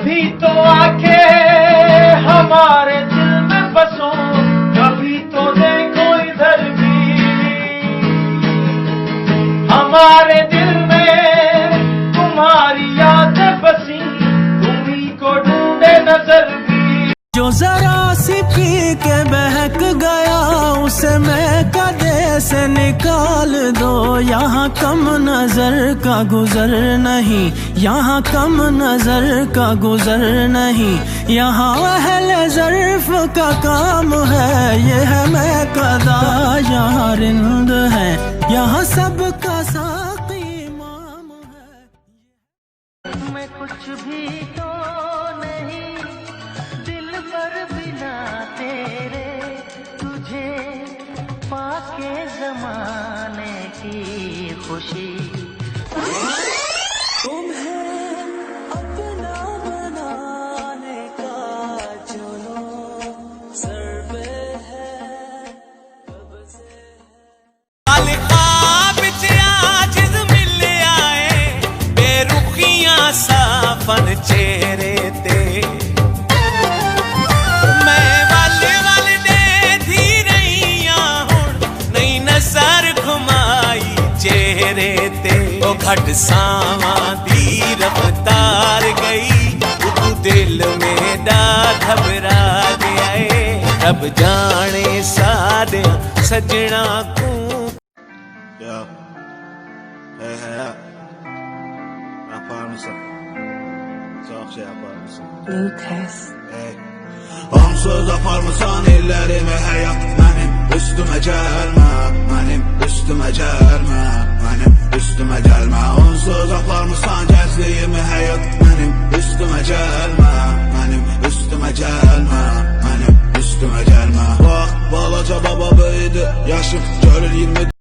कभी तो आके हमारे दिल में बसो, कभी तो देखो इधर भी, हमारे दिल में तुम्हारी यादें बसी, तुम्ही को ढूंढे नजर भी। जो जरा सी पी के बहक गया उसे मैं कदे से निकाल दो। यहाँ कम नजर का गुजर नहीं, यहाँ कम नजर का गुजर नहीं, यहाँ अहले ज़र्फ़ का काम है। ये है मैं कदा, यहाँ रिंद है, यहाँ सबका साक़ी इमाम है। मैं कुछ भी तो नहीं दिल पर बिना तेरे, तुझे पाके ज़माने की खुशी। तुम्हें अपना बनाने का चलो सर पे है कब से। ख्वाब आजिज़ मिल आए, बेरुखियां साफन चेहरे ते, मैं वाले दे धी रही हूं नई नजर घुमाई चेहरे ते। ओ घट सावा दी रफ्तार गई, तू दिल में डा घबरा गया, रब जाने सादे सजना को। Yo, hey, yapar mısın? Çok şey yapar mısın? Lucas. Hey. Onsuz yapar mısın ellerimi hayat, benim üstüme gelme, benim üstüme gelme, benim üstüme gelme. Onsuz yapar mısın gençliğimi hayat,